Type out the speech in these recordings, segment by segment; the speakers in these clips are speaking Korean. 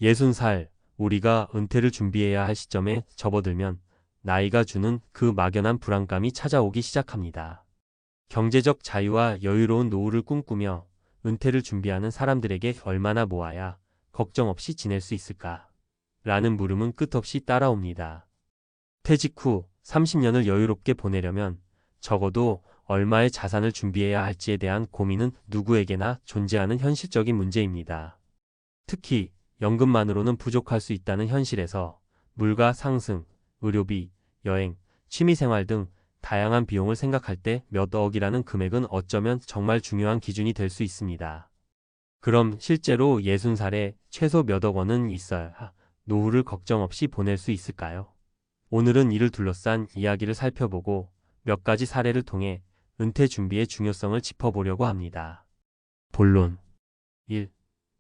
60살, 우리가 은퇴를 준비해야 할 시점에 접어들면 나이가 주는 그 막연한 불안감이 찾아오기 시작합니다. 경제적 자유와 여유로운 노후를 꿈꾸며 은퇴를 준비하는 사람들에게 얼마나 모아야 걱정 없이 지낼 수 있을까? 라는 물음은 끝없이 따라옵니다. 퇴직 후 30년을 여유롭게 보내려면 적어도 얼마의 자산을 준비해야 할지에 대한 고민은 누구에게나 존재하는 현실적인 문제입니다. 특히 연금만으로는 부족할 수 있다는 현실에서 물가 상승, 의료비, 여행, 취미생활 등 다양한 비용을 생각할 때 몇 억이라는 금액은 어쩌면 정말 중요한 기준이 될 수 있습니다. 그럼 실제로 60살에 최소 몇 억 원은 있어야 노후를 걱정 없이 보낼 수 있을까요? 오늘은 이를 둘러싼 이야기를 살펴보고 몇 가지 사례를 통해 은퇴 준비의 중요성을 짚어보려고 합니다. 본론 1.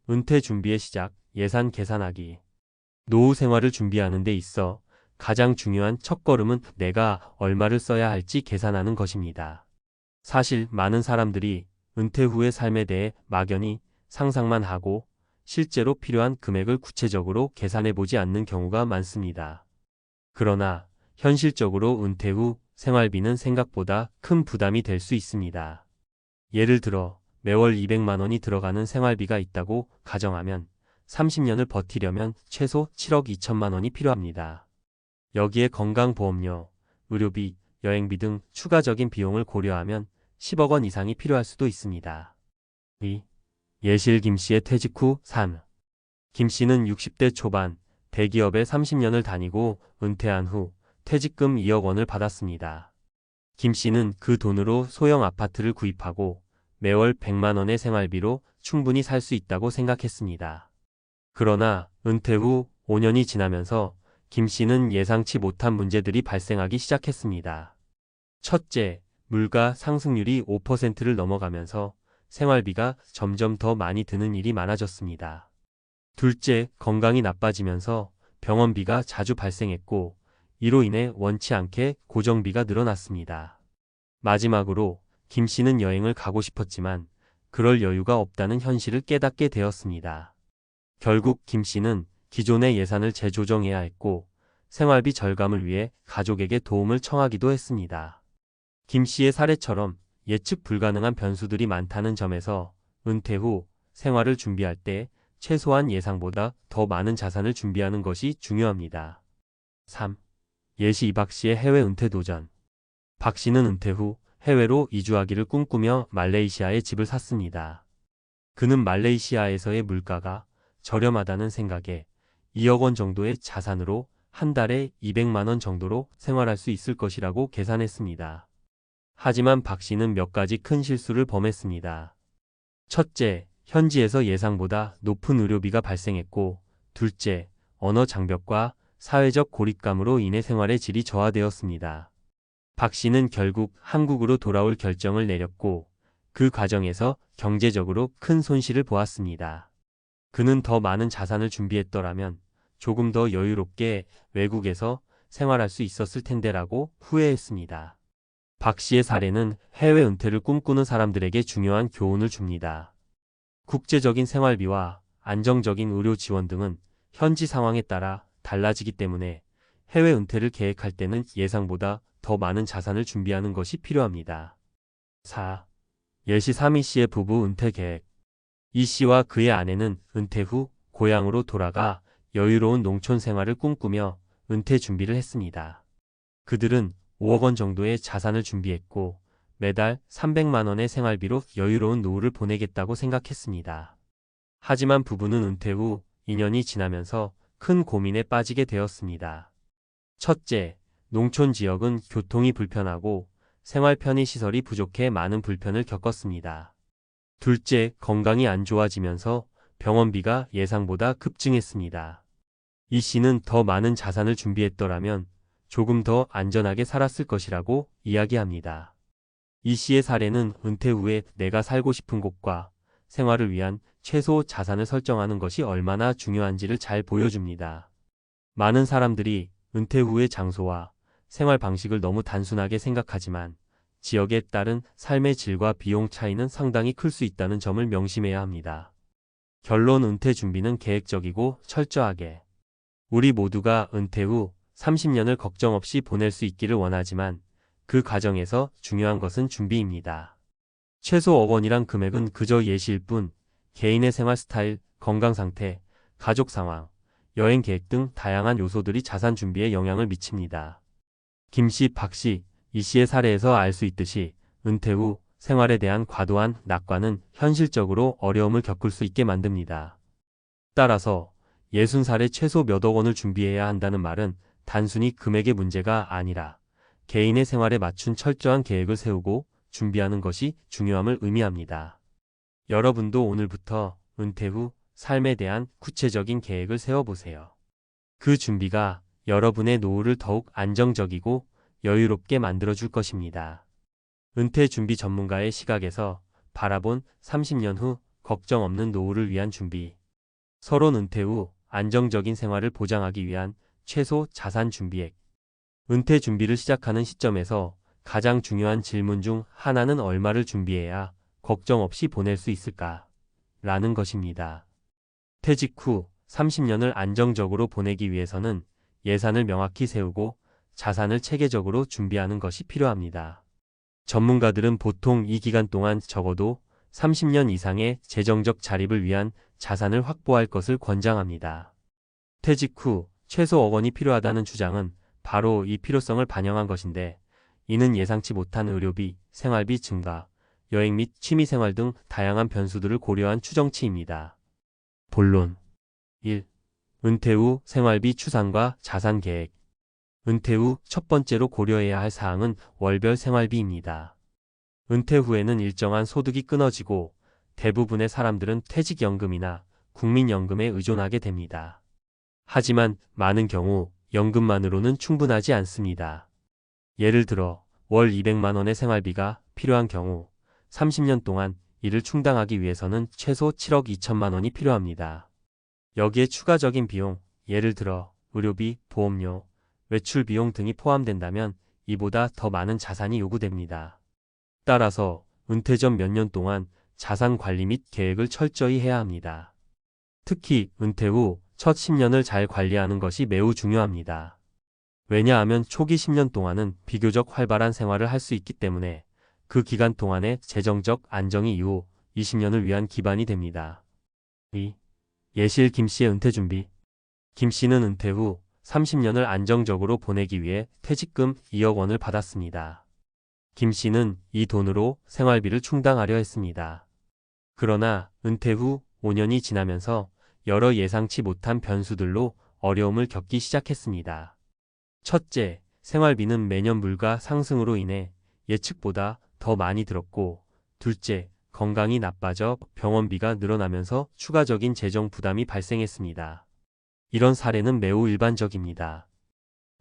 은퇴 준비의 시작, 예산 계산하기. 노후 생활을 준비하는 데 있어 가장 중요한 첫걸음은 내가 얼마를 써야 할지 계산하는 것입니다. 사실 많은 사람들이 은퇴 후의 삶에 대해 막연히 상상만 하고 실제로 필요한 금액을 구체적으로 계산해 보지 않는 경우가 많습니다. 그러나 현실적으로 은퇴 후 생활비는 생각보다 큰 부담이 될 수 있습니다. 예를 들어 매월 200만 원이 들어가는 생활비가 있다고 가정하면 30년을 버티려면 최소 7억 2천만 원이 필요합니다. 여기에 건강보험료, 의료비, 여행비 등 추가적인 비용을 고려하면 10억 원 이상이 필요할 수도 있습니다. 2. 예실 김씨의 퇴직 후 삶. 김씨는 60대 초반 대기업에 30년을 다니고 은퇴한 후 퇴직금 2억 원을 받았습니다. 김씨는 그 돈으로 소형 아파트를 구입하고 매월 100만 원의 생활비로 충분히 살 수 있다고 생각했습니다. 그러나 은퇴 후 5년이 지나면서 김씨는 예상치 못한 문제들이 발생하기 시작했습니다. 첫째, 물가 상승률이 5%를 넘어가면서 생활비가 점점 더 많이 드는 일이 많아졌습니다. 둘째, 건강이 나빠지면서 병원비가 자주 발생했고 이로 인해 원치 않게 고정비가 늘어났습니다. 마지막으로 김씨는 여행을 가고 싶었지만 그럴 여유가 없다는 현실을 깨닫게 되었습니다. 결국 김씨는 기존의 예산을 재조정해야 했고 생활비 절감을 위해 가족에게 도움을 청하기도 했습니다. 김씨의 사례처럼 예측 불가능한 변수들이 많다는 점에서 은퇴 후 생활을 준비할 때 최소한 예상보다 더 많은 자산을 준비하는 것이 중요합니다. 3. 예시 이박 씨의 해외 은퇴 도전. 박 씨는 은퇴 후 해외로 이주하기를 꿈꾸며 말레이시아에 집을 샀습니다. 그는 말레이시아에서의 물가가 저렴하다는 생각에 2억 원 정도의 자산으로 한 달에 200만 원 정도로 생활할 수 있을 것이라고 계산했습니다. 하지만 박 씨는 몇 가지 큰 실수를 범했습니다. 첫째, 현지에서 예상보다 높은 의료비가 발생했고, 둘째, 언어 장벽과 사회적 고립감으로 인해 생활의 질이 저하되었습니다. 박 씨는 결국 한국으로 돌아올 결정을 내렸고, 그 과정에서 경제적으로 큰 손실을 보았습니다. 그는 더 많은 자산을 준비했더라면 조금 더 여유롭게 외국에서 생활할 수 있었을 텐데라고 후회했습니다. 박 씨의 사례는 해외 은퇴를 꿈꾸는 사람들에게 중요한 교훈을 줍니다. 국제적인 생활비와 안정적인 의료 지원 등은 현지 상황에 따라 달라지기 때문에 해외 은퇴를 계획할 때는 예상보다 더 많은 자산을 준비하는 것이 필요합니다. 4. 예시 3이 씨의 부부 은퇴 계획. 이 씨와 그의 아내는 은퇴 후 고향으로 돌아가 여유로운 농촌 생활을 꿈꾸며 은퇴 준비를 했습니다. 그들은 5억 원 정도의 자산을 준비했고 매달 300만 원의 생활비로 여유로운 노후를 보내겠다고 생각했습니다. 하지만 부부는 은퇴 후 2년이 지나면서 큰 고민에 빠지게 되었습니다. 첫째, 농촌 지역은 교통이 불편하고 생활 편의시설이 부족해 많은 불편을 겪었습니다. 둘째, 건강이 안 좋아지면서 병원비가 예상보다 급증했습니다. 이 씨는 더 많은 자산을 준비했더라면 조금 더 안전하게 살았을 것이라고 이야기합니다. 이 씨의 사례는 은퇴 후에 내가 살고 싶은 곳과 생활을 위한 최소 자산을 설정하는 것이 얼마나 중요한지를 잘 보여줍니다. 많은 사람들이 은퇴 후의 장소와 생활 방식을 너무 단순하게 생각하지만 지역에 따른 삶의 질과 비용 차이는 상당히 클 수 있다는 점을 명심해야 합니다. 결론 은퇴 준비는 계획적이고 철저하게. 우리 모두가 은퇴 후 30년을 걱정 없이 보낼 수 있기를 원하지만 그 과정에서 중요한 것은 준비입니다. 최소 억 원이란 금액은 그저 예시일 뿐 개인의 생활 스타일, 건강 상태, 가족 상황, 여행 계획 등 다양한 요소들이 자산 준비에 영향을 미칩니다. 김 씨, 박 씨, 이 씨의 사례에서 알 수 있듯이 은퇴 후 생활에 대한 과도한 낙관은 현실적으로 어려움을 겪을 수 있게 만듭니다. 따라서 60살에 최소 몇 억 원을 준비해야 한다는 말은 단순히 금액의 문제가 아니라 개인의 생활에 맞춘 철저한 계획을 세우고 준비하는 것이 중요함을 의미합니다. 여러분도 오늘부터 은퇴 후 삶에 대한 구체적인 계획을 세워보세요. 그 준비가 여러분의 노후를 더욱 안정적이고 여유롭게 만들어줄 것입니다. 은퇴 준비 전문가의 시각에서 바라본 30년 후 걱정 없는 노후를 위한 준비. 서론 은퇴 후 안정적인 생활을 보장하기 위한 최소 자산 준비액. 은퇴 준비를 시작하는 시점에서 가장 중요한 질문 중 하나는 얼마를 준비해야 걱정 없이 보낼 수 있을까? 라는 것입니다. 퇴직 후 30년을 안정적으로 보내기 위해서는 예산을 명확히 세우고 자산을 체계적으로 준비하는 것이 필요합니다. 전문가들은 보통 이 기간 동안 적어도 30년 이상의 재정적 자립을 위한 자산을 확보할 것을 권장합니다. 퇴직 후 최소 억 원이 필요하다는 주장은 바로 이 필요성을 반영한 것인데, 이는 예상치 못한 의료비, 생활비 증가, 여행 및 취미생활 등 다양한 변수들을 고려한 추정치입니다. 본론 1. 은퇴 후 생활비 추산과 자산 계획. 은퇴 후 첫 번째로 고려해야 할 사항은 월별 생활비입니다. 은퇴 후에는 일정한 소득이 끊어지고 대부분의 사람들은 퇴직연금이나 국민연금에 의존하게 됩니다. 하지만 많은 경우 연금만으로는 충분하지 않습니다. 예를 들어 월 200만 원의 생활비가 필요한 경우 30년 동안 이를 충당하기 위해서는 최소 7억 2천만 원이 필요합니다. 여기에 추가적인 비용, 예를 들어 의료비, 보험료, 외출 비용 등이 포함된다면 이보다 더 많은 자산이 요구됩니다. 따라서 은퇴 전 몇 년 동안 자산 관리 및 계획을 철저히 해야 합니다. 특히 은퇴 후 첫 10년을 잘 관리하는 것이 매우 중요합니다. 왜냐하면 초기 10년 동안은 비교적 활발한 생활을 할 수 있기 때문에 그 기간 동안의 재정적 안정이 이후 20년을 위한 기반이 됩니다. 2. 예실 김 씨의 은퇴 준비. 김 씨는 은퇴 후 30년을 안정적으로 보내기 위해 퇴직금 2억 원을 받았습니다. 김 씨는 이 돈으로 생활비를 충당하려 했습니다. 그러나 은퇴 후 5년이 지나면서 여러 예상치 못한 변수들로 어려움을 겪기 시작했습니다. 첫째, 생활비는 매년 물가 상승으로 인해 예측보다 더 많이 들었고, 둘째, 건강이 나빠져 병원비가 늘어나면서 추가적인 재정 부담이 발생했습니다. 이런 사례는 매우 일반적입니다.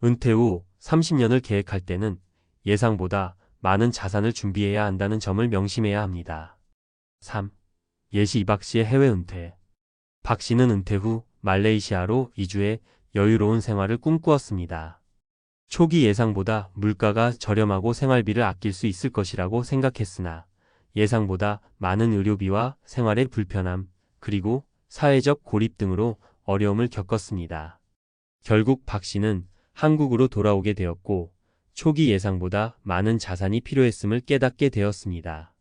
은퇴 후 30년을 계획할 때는 예상보다 많은 자산을 준비해야 한다는 점을 명심해야 합니다. 3. 예시 이박 씨의 해외 은퇴. 박 씨는 은퇴 후 말레이시아로 이주해 여유로운 생활을 꿈꾸었습니다. 초기 예상보다 물가가 저렴하고 생활비를 아낄 수 있을 것이라고 생각했으나 예상보다 많은 의료비와 생활의 불편함, 그리고 사회적 고립 등으로 어려움을 겪었습니다. 결국 박 씨는 한국으로 돌아오게 되었고 초기 예상보다 많은 자산이 필요했음을 깨닫게 되었습니다.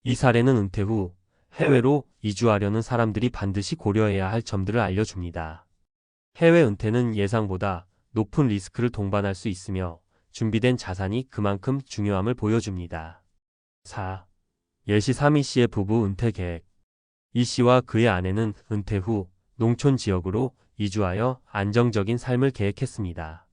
이 사례는 은퇴 후 해외로 이주하려는 사람들이 반드시 고려해야 할 점들을 알려줍니다. 해외 은퇴는 예상보다 높은 리스크를 동반할 수 있으며 준비된 자산이 그만큼 중요함을 보여줍니다. 4. 예시 3이 씨의 부부 은퇴 계획. 이 씨와 그의 아내는 은퇴 후 농촌 지역으로 이주하여 안정적인 삶을 계획했습니다.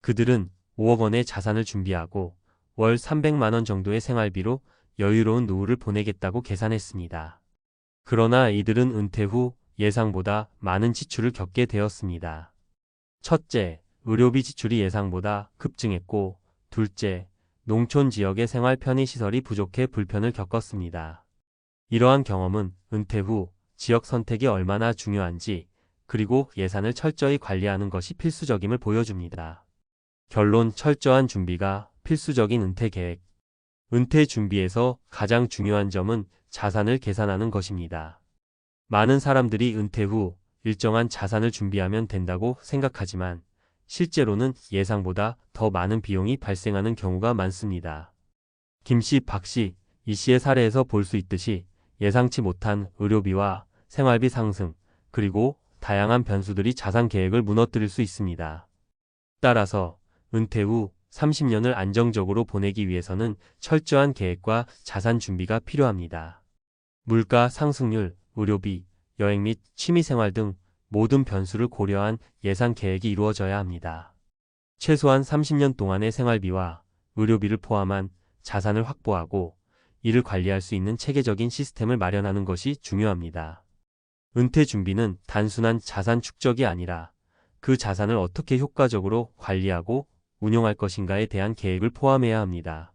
그들은 5억 원의 자산을 준비하고 월 300만 원 정도의 생활비로 여유로운 노후를 보내겠다고 계산했습니다. 그러나 이들은 은퇴 후 예상보다 많은 지출을 겪게 되었습니다. 첫째, 의료비 지출이 예상보다 급증했고, 둘째, 농촌 지역의 생활 편의시설이 부족해 불편을 겪었습니다. 이러한 경험은 은퇴 후 지역 선택이 얼마나 중요한지, 그리고 예산을 철저히 관리하는 것이 필수적임을 보여줍니다. 결론, 철저한 준비가 필수적인 은퇴 계획. 은퇴 준비에서 가장 중요한 점은 자산을 계산하는 것입니다. 많은 사람들이 은퇴 후 일정한 자산을 준비하면 된다고 생각하지만 실제로는 예상보다 더 많은 비용이 발생하는 경우가 많습니다. 김 씨, 박 씨, 이 씨의 사례에서 볼 수 있듯이 예상치 못한 의료비와 생활비 상승, 그리고 다양한 변수들이 자산 계획을 무너뜨릴 수 있습니다. 따라서 은퇴 후 30년을 안정적으로 보내기 위해서는 철저한 계획과 자산 준비가 필요합니다. 물가 상승률, 의료비, 여행 및 취미생활 등 모든 변수를 고려한 예산 계획이 이루어져야 합니다. 최소한 30년 동안의 생활비와 의료비를 포함한 자산을 확보하고 이를 관리할 수 있는 체계적인 시스템을 마련하는 것이 중요합니다. 은퇴 준비는 단순한 자산 축적이 아니라 그 자산을 어떻게 효과적으로 관리하고 운용할 것인가에 대한 계획을 포함해야 합니다.